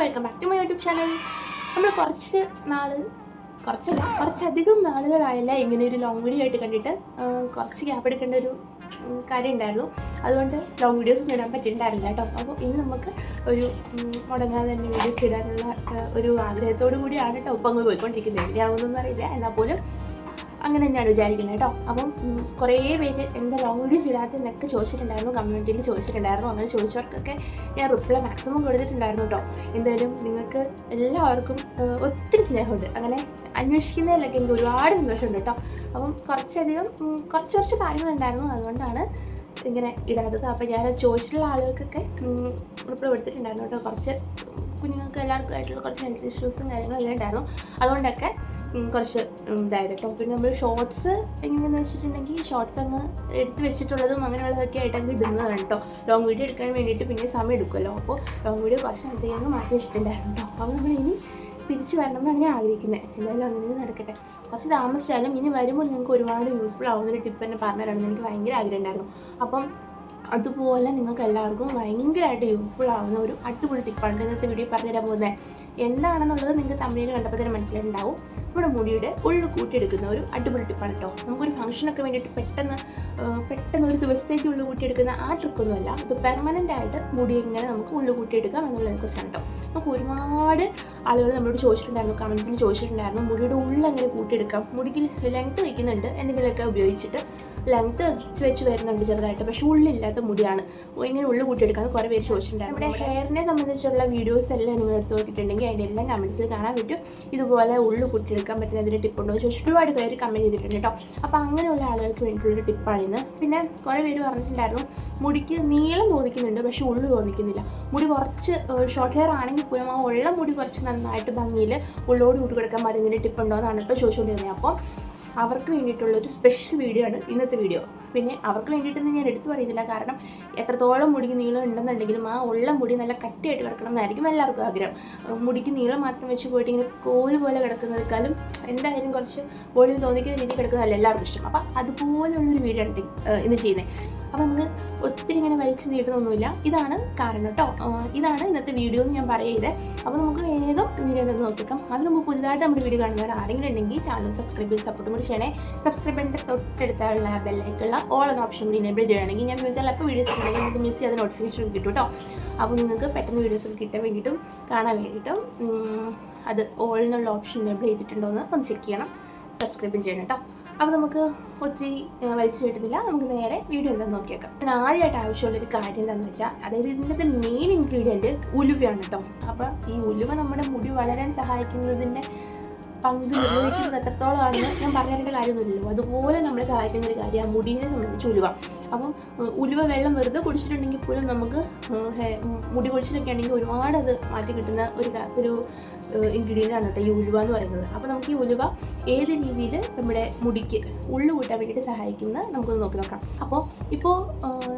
Welcome back to my YouTube channel. നമ്മൾ കുറച്ചധികം നാളുകളായല്ല ഇങ്ങനെ ഒരു ലോങ് വീഡിയോ ആയിട്ട് കണ്ടിട്ട്. കുറച്ച് ഗ്യാപ്പ് എടുക്കേണ്ട ഒരു കാര്യം ഉണ്ടായിരുന്നു. അതുകൊണ്ട് ലോങ് വീഡിയോസ് ഒന്നും ഇടാൻ പറ്റിയിട്ടുണ്ടായിരുന്നില്ല കേട്ടോ. അപ്പോൾ ഇന്ന് നമുക്ക് ഒരു മുടങ്ങാതെ തന്നെ വീഡിയോസ് ഇടാനുള്ള ഒരു ആഗ്രഹത്തോടു കൂടിയാണ് കേട്ടോ ഇപ്പം അങ്ങ് പോയിക്കൊണ്ടിരിക്കുന്നത്. എവിടെയാവുന്നൊന്നും അറിയില്ല, എന്നാൽ പോലും അങ്ങനെ തന്നെയാണ് വിചാരിക്കുന്നത് കേട്ടോ. അപ്പം കുറേ പേര് എന്താ ലോങ് വീഡിയോസ് ഇടാത്തതെന്നൊക്കെ ചോദിച്ചിട്ടുണ്ടായിരുന്നു, കമ്മ്യൂണിറ്റിയിൽ ചോദിച്ചിട്ടുണ്ടായിരുന്നു. അങ്ങനെ ചോദിച്ചവർക്കൊക്കെ ഞാൻ റിപ്ലൈ മാക്സിമം കൊടുത്തിട്ടുണ്ടായിരുന്നു കേട്ടോ. എന്തായാലും നിങ്ങൾക്ക് എല്ലാവർക്കും ഒത്തിരി സ്നേഹമുണ്ട്. അങ്ങനെ അന്വേഷിക്കുന്നതിലൊക്കെ എനിക്ക് ഒരുപാട് സന്തോഷമുണ്ട് കേട്ടോ. അപ്പം കുറച്ച് കാര്യങ്ങളുണ്ടായിരുന്നു, അതുകൊണ്ടാണ് ഇങ്ങനെ ഇടാത്തത്. അപ്പോൾ ഞാൻ ചോദിച്ചിട്ടുള്ള ആളുകൾക്കൊക്കെ റിപ്ലൈ കൊടുത്തിട്ടുണ്ടായിരുന്നു കേട്ടോ. കുറച്ച് കുഞ്ഞുങ്ങൾക്ക് എല്ലാവർക്കും ആയിട്ടുള്ള കുറച്ച് ഹെൽത്ത് ഇഷ്യൂസും കാര്യങ്ങളെല്ലാം ഉണ്ടായിരുന്നു. അതുകൊണ്ടൊക്കെ കുറച്ച് ഇതായത് കേട്ടോ. പിന്നെ നമ്മൾ ഷോർട്സ് എങ്ങനെയാണെന്ന് വെച്ചിട്ടുണ്ടെങ്കിൽ ഷോർട്സ് അങ്ങ് എടുത്ത് വെച്ചിട്ടുള്ളതും അങ്ങനെയുള്ളതൊക്കെ ആയിട്ട് അങ്ങ് ഇടുന്നതാണ് കേട്ടോ. ലോങ് വീഡിയോ എടുക്കാൻ വേണ്ടിയിട്ട് പിന്നെ സമയം എടുക്കുമല്ലോ. അപ്പോൾ ലോങ് വീഡിയോ കുറച്ച് നേരത്തേക്ക് അങ്ങ് മാറ്റി വെച്ചിട്ടുണ്ടായിരുന്നു കേട്ടോ. അപ്പോൾ നമ്മൾ ഇനി തിരിച്ച് വരണം എന്നാണ് ഞാൻ ആഗ്രഹിക്കുന്നത്. എന്തായാലും അങ്ങനെ നടക്കട്ടെ. കുറച്ച് താമസിച്ചാലും ഇനി വരുമ്പോൾ നിങ്ങൾക്ക് ഒരുപാട് യൂസ്ഫുൾ ആവുന്നൊരു ടിപ്പ് തന്നെ പറഞ്ഞുതരണമെന്ന് എനിക്ക് ഭയങ്കര ആഗ്രഹം ഉണ്ടായിരുന്നു. അപ്പം അതുപോലെ നിങ്ങൾക്ക് എല്ലാവർക്കും ഭയങ്കരമായിട്ട് യൂസ്ഫുൾ ആവുന്ന ഒരു അടിപൊളി ടിപ്പാണ് ഇന്നത്തെ വീഡിയോ പറഞ്ഞുതരാൻ പോകുന്നത്. എന്താണെന്നുള്ളത് നിങ്ങൾക്ക് തമിഴിൽ കണ്ടപ്പോൾ തന്നെ മനസ്സിലായിട്ടുണ്ടാവും. നമ്മുടെ മുടിയുടെ ഉള്ളു കൂട്ടിയെടുക്കുന്ന ഒരു അടിപൊളി ടിപ്പാണ് കേട്ടോ. നമുക്കൊരു ഫംഗ്ഷനൊക്കെ വേണ്ടിയിട്ട് പെട്ടെന്ന് ഒരു ദിവസത്തേക്ക് ഉള്ളു കൂട്ടിയെടുക്കുന്ന ആ ട്രിക്കൊന്നുമല്ല. ഇത് പെർമനൻ്റ് ആയിട്ട് മുടി എങ്ങനെ നമുക്ക് ഉള്ളു കൂട്ടിയെടുക്കാം എന്നുള്ളതിനെ കുറിച്ചാണ് കേട്ടോ. നമുക്ക് ഒരുപാട് ആളുകൾ നമ്മളോട് ചോദിച്ചിട്ടുണ്ടായിരുന്നു, കമൻസിൽ ചോദിച്ചിട്ടുണ്ടായിരുന്നു, മുടിയുടെ ഉള്ളെങ്ങനെ കൂട്ടിയെടുക്കാം, മുടിക്ക് ലെങ്ത്ത് വയ്ക്കുന്നുണ്ട് എന്തെങ്കിലുമൊക്കെ ഉപയോഗിച്ചിട്ട് ലെങ്ത്ത് വെച്ച് വരുന്നുണ്ട് ചെറുതായിട്ട്, പക്ഷേ ഉള്ളില്ലാത്ത മുടിയാണ്, ഇങ്ങനെ ഉള്ളു കൂട്ടിയെടുക്കാമെന്ന് കുറേ പേര് ചോദിച്ചിട്ടുണ്ടായിരുന്നു. നമ്മുടെ ഹെയറിനെ സംബന്ധിച്ചുള്ള വീഡിയോസ് എല്ലാം നിങ്ങൾ എടുത്ത് നോക്കിയിട്ടുണ്ടെങ്കിൽ അതിൻ്റെ എല്ലാം കമൻസിൽ കാണാൻ പറ്റും. ഇതുപോലെ ഉള്ളു കൂട്ടിയെടുക്കാൻ പറ്റുന്ന അതിൻ്റെ ടിപ്പുണ്ടോ എന്ന് ചോദിച്ചിട്ട് ഒരുപാട് പേര് കമൻറ്റ് ചെയ്തിട്ടുണ്ട് കേട്ടോ. അപ്പോൾ അങ്ങനെയുള്ള ആളുകൾക്ക് വേണ്ടിയിട്ടുള്ളൊരു ടിപ്പാണിന്ന്. പിന്നെ കുറേ പേര് പറഞ്ഞിട്ടുണ്ടായിരുന്നു മുടിക്ക് നീളം തോന്നിക്കുന്നുണ്ട് പക്ഷേ ഉള്ളു തോന്നിക്കുന്നില്ല. മുടി കുറച്ച് ഷോർട്ട് ഹെയർ ആണെങ്കിൽ പോലും ആ ഉള്ള മുടി കുറച്ച് നന്നായിട്ട് ഭംഗിയിൽ ഉള്ളോട് കൂട്ടി കൊടുക്കാൻ പറ്റുന്നതിൻ്റെ ടിപ്പുണ്ടോ എന്നാണ് കേട്ടോ ചോദിച്ചുകൊണ്ടിരുന്നത്. അപ്പോൾ അവർക്ക് വേണ്ടിയിട്ടുള്ളൊരു സ്പെഷ്യൽ വീഡിയോ ആണ് ഇന്നത്തെ വീഡിയോ. പിന്നെ അവർക്ക് വേണ്ടിയിട്ടൊന്നും ഞാൻ എടുത്തു പറയുന്നില്ല, കാരണം എത്രത്തോളം മുടിക്ക് നീളം ഉണ്ടെന്നുണ്ടെങ്കിലും ആ ഉള്ള മുടി നല്ല കട്ടിയായിട്ട് കിടക്കണം എന്നായിരിക്കും എല്ലാവർക്കും ആഗ്രഹം. മുടിക്ക് നീളം മാത്രം വെച്ച് പോയിട്ട് ഇങ്ങനെ കോല് പോലെ കിടക്കുന്നതിനേക്കാളും എന്തായാലും കുറച്ച് വോളിയം തോന്നിക്കുന്ന രീതിയിൽ കിടക്കുന്നതല്ല എല്ലാവർക്കും ഇഷ്ടം. അപ്പം അതുപോലുള്ളൊരു വീഡിയോ ആണ് ഇന്ന് ചെയ്യുന്നത്. അപ്പോൾ നമുക്ക് ഒത്തിരി ഇങ്ങനെ വലിച്ചു നീട്ടുന്നൊന്നുമില്ല. ഇതാണ് കാരണം കേട്ടോ. ഇതാണ് ഇന്നത്തെ വീഡിയോ എന്ന് ഞാൻ പറയുന്നത്. അപ്പോൾ നമുക്ക് ഏതും വീഡിയോ തന്നെ നോക്കിക്കാം. അതിന് മുമ്പ് പുതുതായിട്ട് നമ്മുടെ വീഡിയോ കാണുന്നവർ ആരെങ്കിലും ഉണ്ടെങ്കിൽ ചാനൽ സബ്സ്ക്രൈബ് ചെയ്ത് സപ്പോർട്ടും കൂടി ചെയ്യണേ. സബ്സ്ക്രൈബ് ചെയ്യേണ്ട തൊട്ടടുത്തുള്ള ബെല്ലൈക്കുള്ള ഓൾ എന്ന ഓപ്ഷൻ കൂടി എനേബിൾ ചെയ്യുകയാണെങ്കിൽ ഞാൻ ഫ്യൂച്ചറിൽ അപ്പോൾ വീഡിയോസ് ഉണ്ടെങ്കിൽ നമുക്ക് മിസ് ചെയ്യാതെ നോട്ടിഫിക്കേഷൻ കിട്ടും കേട്ടോ. അപ്പോൾ നിങ്ങൾക്ക് പെട്ടെന്ന് വീഡിയോസ് കിട്ടാൻ വേണ്ടിയിട്ടും കാണാൻ വേണ്ടിയിട്ടും അത് ഓൾ എന്നുള്ള ഓപ്ഷൻ എനേബിൾ ചെയ്തിട്ടുണ്ടോ എന്ന് ഒന്ന് ചെക്ക് ചെയ്യണം, സബ്സ്ക്രൈബും ചെയ്യണം കേട്ടോ. അപ്പോൾ നമുക്ക് ഒത്തിരി വലിച്ചു കിട്ടുന്നില്ല, നമുക്ക് നേരെ വീഡിയോ എന്താണെന്ന് നോക്കിയേക്കാം. ഞാൻ ആദ്യമായിട്ട് ആവശ്യമുള്ളൊരു കാര്യം എന്താണെന്ന് വെച്ചാൽ, അതായത് ഇതിൻ്റെ മെയിൻ ഇൻഗ്രീഡിയൻറ്റ് ഉലുവയാണ് കേട്ടോ. അപ്പോൾ ഈ ഉലുവ നമ്മുടെ മുടി വളരാൻ സഹായിക്കുന്നതിൻ്റെ പങ്ക് നിർവഹിക്കുന്നത് എത്രത്തോളമാണെന്ന് ഞാൻ പറഞ്ഞു തരേണ്ട കാര്യമൊന്നുമില്ലല്ലോ. അതുപോലെ നമ്മളെ സഹായിക്കുന്ന ഒരു കാര്യമാണ് മുടിയെ സംബന്ധിച്ച് ഉലുവ. അപ്പം ഉലുവ വെള്ളം വെറുതെ കുടിച്ചിട്ടുണ്ടെങ്കിൽ പോലും നമുക്ക് മുടി കുടിച്ചിട്ടൊക്കെ ആണെങ്കിൽ ഒരുപാട് അത് മാറ്റി കിട്ടുന്ന ഒരു ഇൻഗ്രീഡിയൻ്റ് ആണ് കേട്ടോ ഈ ഉലുവ എന്ന് പറയുന്നത്. അപ്പോൾ നമുക്ക് ഈ ഉലുവ ഏത് രീതിയിൽ നമ്മുടെ മുടിക്ക് ഉള്ളു കൂട്ടാൻ വേണ്ടിയിട്ട് സഹായിക്കുന്നത് നമുക്കൊന്ന് നോക്കാം. അപ്പോൾ ഇപ്പോൾ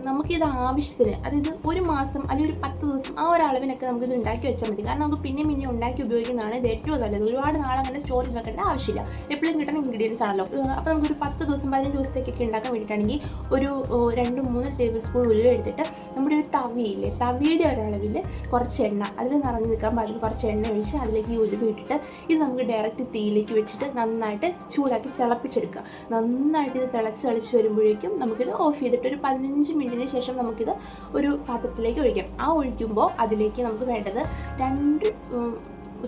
നമുക്കിത് ആവശ്യത്തിന്, അതായത് ഒരു മാസം അല്ലെങ്കിൽ ഒരു 10 ദിവസം ആ ഒരു അളവിനൊക്കെ നമുക്കിത് ഉണ്ടാക്കി വെച്ചാൽ മതി. കാരണം നമുക്ക് പിന്നെ ഉണ്ടാക്കി ഉപയോഗിക്കുന്നതാണ് ഇത് ഏറ്റവും നല്ലത്. ഒരുപാട് നാളങ്ങനെ സ്റ്റോർ ചെയ്ത് വെക്കേണ്ട ആവശ്യമില്ല, എപ്പോഴും കിട്ടുന്ന ഇൻഗ്രീഡിയൻസ് ആണല്ലോ. അപ്പോൾ നമുക്കൊരു 10 ദിവസം 15 ദിവസത്തേക്കൊക്കെ ഉണ്ടാക്കാൻ വേണ്ടിയിട്ടാണെങ്കിൽ ഒരു 2-3 ടേബിൾ സ്പൂൺ ഉലുവ എടുത്തിട്ട് നമ്മുടെ ഒരു തവിയില്ലേ, തവിയുടെ ഒരളവിൽ കുറച്ച് എണ്ണ, അതിൽ നിറഞ്ഞു നിൽക്കാൻ പാടില്ല, കുറച്ച് എണ്ണ ഒഴിച്ച് അതിലേക്ക് ഈ ഉലുവ ഇട്ടിട്ട് ഇത് നമുക്ക് ഡയറക്റ്റ് തീയിലേക്ക് വെച്ചിട്ട് നന്നായിട്ട് ചൂടാക്കി തിളപ്പിച്ചെടുക്കുക. നന്നായിട്ട് ഇത് തിളച്ച് വരുമ്പോഴേക്കും നമുക്കിത് ഓഫ് ചെയ്തിട്ട് ഒരു 15 മിനിറ്റിന് ശേഷം നമുക്കിത് ഒരു പാത്രത്തിലേക്ക് ഒഴിക്കാം. ആ ഒഴിക്കുമ്പോൾ അതിലേക്ക് നമുക്ക് വേണ്ടത് 2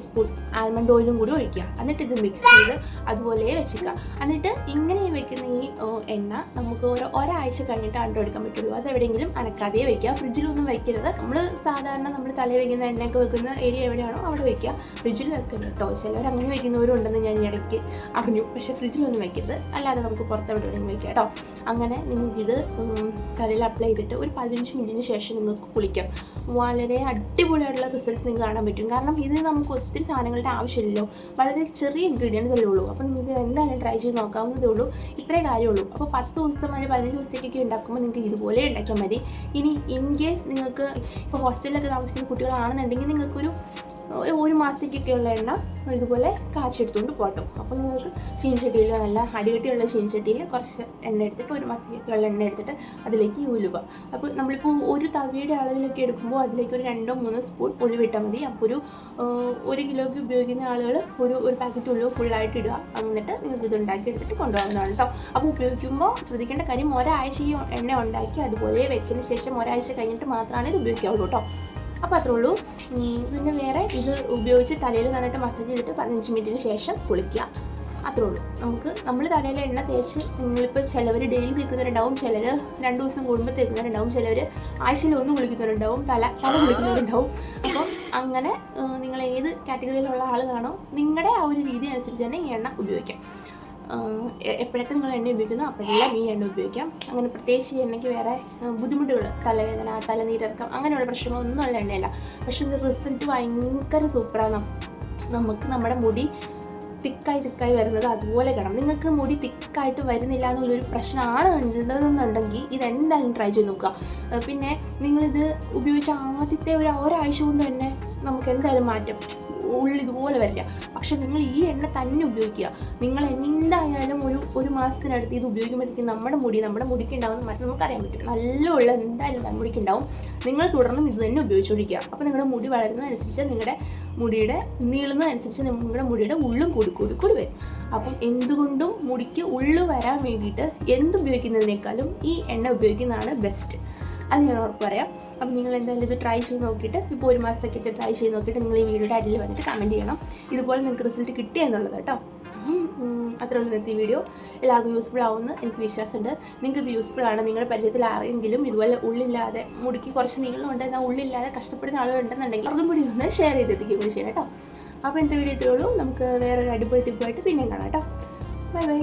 സ്പൂൺ ആൽമണ്ട് ഓയിലും കൂടി ഒഴിക്കുക. എന്നിട്ട് ഇത് മിക്സ് ചെയ്ത് അതുപോലെ വെച്ചിരിക്കുക. എന്നിട്ട് ഇങ്ങനെ വെക്കുന്ന ഈ എണ്ണ നമുക്ക് ഒരാഴ്ച കഴിഞ്ഞിട്ട് എടുക്കാൻ പറ്റുള്ളൂ. അതെവിടെയെങ്കിലും അനക്കാതെ വയ്ക്കുക, ഫ്രിഡ്ജിലൊന്നും വയ്ക്കരുത്. നമ്മൾ തലയിൽ വയ്ക്കുന്ന എണ്ണയൊക്കെ വെക്കുന്ന ഏരിയ എവിടെയാണോ അവിടെ വയ്ക്കുക, ഫ്രിഡ്ജിൽ വെക്കരുത് കേട്ടോ. ചിലവർ അങ്ങനെ വയ്ക്കുന്നവരും ഉണ്ടെന്ന് ഞാൻ ഇടയ്ക്ക് അറിഞ്ഞു, പക്ഷേ ഫ്രിഡ്ജിലൊന്നും വയ്ക്കരുത്, അല്ലാതെ നമുക്ക് പുറത്ത് എവിടെയെങ്കിലും വയ്ക്കാം കേട്ടോ. അങ്ങനെ നിങ്ങൾക്കിത് തലയിൽ അപ്ലൈ ചെയ്തിട്ട് ഒരു 15 മിനിറ്റിന് ശേഷം നിങ്ങൾക്ക് കുളിക്കാം. വളരെ അടിപൊളിയായിട്ടുള്ള റിസൾട്ട് നിങ്ങൾക്ക് കാണാൻ പറ്റും. കാരണം ഇത് നമുക്ക് ഒത്തിരി സാധനങ്ങളുടെ ആവശ്യമില്ലല്ലോ, വളരെ ചെറിയ ഇൻഗ്രീഡിയൻസ് അല്ലേ ഉള്ളൂ. അപ്പോൾ നിങ്ങൾക്ക് എന്തായാലും ട്രൈ ചെയ്ത് നോക്കാവുന്നതേ ഉള്ളൂ, ഇത്രേ കാര്യമുള്ളൂ. അപ്പോൾ 10 ദിവസം അല്ലെങ്കിൽ 15 ദിവസത്തേക്കൊക്കെ ഉണ്ടാക്കുമ്പോൾ നിങ്ങൾക്ക് ഇതുപോലെ ഉണ്ടാക്കിയാൽ മതി. ഇനി ഇൻ കേസ് നിങ്ങൾക്ക് ഇപ്പോൾ ഹോസ്റ്റലിലൊക്കെ താമസിക്കുന്ന കുട്ടികളാണെന്നുണ്ടെങ്കിൽ നിങ്ങൾക്കൊരു ഒരു മാസത്തേക്കൊക്കെയുള്ള എണ്ണ ഇതുപോലെ കാച്ചെടുത്തുകൊണ്ട് പോട്ടും. അപ്പോൾ നിങ്ങൾക്ക് ചീനച്ചട്ടിയിൽ നല്ല അടികട്ടിയുള്ള ചീനച്ചട്ടിയിൽ കുറച്ച് എണ്ണ എടുത്തിട്ട് ഒരു മാസത്തേക്കൊക്കെയുള്ള എണ്ണ എടുത്തിട്ട് അതിലേക്ക് ഉലുവ. അപ്പോൾ നമ്മളിപ്പോൾ ഒരു തവിയുടെ അളവിലൊക്കെ എടുക്കുമ്പോൾ അതിലേക്ക് ഒരു 2-3 സ്പൂൺ ഉലുവ ഇട്ടാൽ മതി. അപ്പോൾ ഒരു കിലോയ്ക്ക് ഉപയോഗിക്കുന്ന ആളുകൾ ഒരു പാക്കറ്റ് ഉലുവ ഫുള്ളായിട്ട് ഇടുക. എന്നിട്ട് നിങ്ങൾക്ക് ഇത് ഉണ്ടാക്കി എടുത്തിട്ട് കൊണ്ടുപോകുന്നതാണ് കേട്ടോ. അപ്പോൾ ഉപയോഗിക്കുമ്പോൾ ശ്രദ്ധിക്കേണ്ട കാര്യം, ഒരാഴ്ച ഈ എണ്ണ ഉണ്ടാക്കി അതുപോലെ വെച്ചതിന് ശേഷം ഒരാഴ്ച കഴിഞ്ഞിട്ട് മാത്രമാണ് ഇത് ഉപയോഗിക്കാവുള്ളൂ കേട്ടോ. അപ്പോൾ അത്രേ ഉള്ളൂ. പിന്നെ വേറെ ഇത് ഉപയോഗിച്ച് തലയിൽ നന്നായിട്ട് മസാജ് ചെയ്തിട്ട് 15 മിനിറ്റിന് ശേഷം കുളിക്കുക. അത്രേ ഉള്ളൂ. നമ്മൾ തലയിൽ എണ്ണ തേച്ച്, നിങ്ങളിപ്പോൾ ചിലവർ ഡെയിലി തേക്കുന്നവരുണ്ടാവും, ചിലർ 2 ദിവസം കൂടുമ്പോൾ തേക്കുന്നവരുണ്ടാവും, ചിലവർ ആഴ്ചയിൽ 1 കുളിക്കുന്നവരുണ്ടാവും, തല കുളിക്കുന്നവരുണ്ടാവും. അപ്പം അങ്ങനെ നിങ്ങൾ ഏത് കാറ്റഗറിയിലുള്ള ആളുകളാണോ നിങ്ങളുടെ ആ ഒരു രീതി അനുസരിച്ച് തന്നെ ഈ എണ്ണ ഉപയോഗിക്കാം. എപ്പോഴൊക്കെ നിങ്ങൾ എണ്ണ ഉപയോഗിക്കുന്നോ അപ്പോഴെല്ലാം ഈ എണ്ണ ഉപയോഗിക്കാം. അങ്ങനെ പ്രത്യേകിച്ച് ഈ എണ്ണയ്ക്ക് വേറെ ബുദ്ധിമുട്ടുകൾ, തലവേദന, തലനീരിറക്കം അങ്ങനെയുള്ള പ്രശ്നങ്ങളൊന്നും ഉള്ള എണ്ണയല്ല. പക്ഷേ ഇത് റിസൾട്ട് ഭയങ്കര സൂപ്പറാണ്. നമുക്ക് നമ്മുടെ മുടി തിക്കായി വരുന്നത് അതുപോലെ കാണാം. നിങ്ങൾക്ക് മുടി തിക്കായിട്ട് വരുന്നില്ല എന്നുള്ളൊരു പ്രശ്നമാണ് ഉണ്ടെന്നുണ്ടെങ്കിൽ ഇതെന്തായാലും ട്രൈ ചെയ്ത് നോക്കുക. പിന്നെ നിങ്ങളിത് ഉപയോഗിച്ച ആദ്യത്തെ ഒരാഴ്ച കൊണ്ട് തന്നെ നമുക്ക് എന്തായാലും മാറ്റം ഇതുപോലെ വരില്ല. പക്ഷെ നിങ്ങൾ ഈ എണ്ണ തന്നെ ഉപയോഗിക്കുക. നിങ്ങൾ എന്തായാലും ഒരു മാസത്തിനടുത്ത് ഇത് ഉപയോഗിക്കുമ്പോഴത്തേക്കും നമ്മുടെ മുടിക്ക് ഉണ്ടാകുന്ന മാറ്റം നമുക്കറിയാൻ പറ്റും. നല്ല എന്തായാലും തലമുടിക്ക് ഉണ്ടാവും. നിങ്ങൾ തുടർന്നും ഇത് തന്നെ ഉപയോഗിച്ചുകൊണ്ടിരിക്കുക. അപ്പോൾ നിങ്ങളുടെ മുടി വളരുന്നതനുസരിച്ച്, നിങ്ങളുടെ മുടിയുടെ നീളുന്നതനുസരിച്ച് നിങ്ങളുടെ മുടിയുടെ ഉള്ളും കൂടി വരും. അപ്പം എന്തുകൊണ്ടും മുടിക്ക് ഉള്ളു വരാൻ വേണ്ടിയിട്ട് എന്തുപയോഗിക്കുന്നതിനേക്കാളും ഈ എണ്ണ ഉപയോഗിക്കുന്നതാണ് ബെസ്റ്റ്. അത് ഞാൻ ഉറപ്പ് പറയാം. അപ്പം നിങ്ങൾ എന്തായാലും ഇത് ട്രൈ ചെയ്ത് നോക്കിയിട്ട്, ഇപ്പോൾ 1 മാസത്തേക്ക് ട്രൈ ചെയ്ത് നോക്കിയിട്ട് നിങ്ങൾ ഈ വീഡിയോയുടെ അടിയിൽ വന്നിട്ട് കമൻറ്റ് ചെയ്യണം ഇതുപോലെ നിങ്ങൾക്ക് റിസൾട്ട് കിട്ടിയെന്നുള്ളത് കേട്ടോ. അത്രയും ഇന്നത്തെ വീഡിയോ എല്ലാവർക്കും യൂസ്ഫുൾ ആവുമെന്ന് എനിക്ക് വിശ്വാസമുണ്ട്. നിങ്ങൾക്ക് ഇത് യൂസ്ഫുൾ ആണ്. നിങ്ങളുടെ പരിചയത്തിൽ ആരെങ്കിലും ഇതുപോലെ ഉള്ളില്ലാതെ, മുടിക്ക് കുറച്ച് നീളമുണ്ട് എന്നാൽ ഉള്ളില്ലാതെ കഷ്ടപ്പെടുന്ന ആളുകളുണ്ടെന്നുണ്ടെങ്കിൽ അവർക്കും കൂടി ഒന്ന് ഷെയർ ചെയ്തെത്തിക്കുകയും കൂടി ചെയ്യണം കേട്ടോ. അപ്പോൾ ഇന്നത്തെ വീഡിയോ ഇത്രയേ ഉള്ളൂ. നമുക്ക് വേറൊരു അടിപൊളി ടിപ്പായിട്ട് പിന്നെയും കാണാം കേട്ടോ. ബൈ.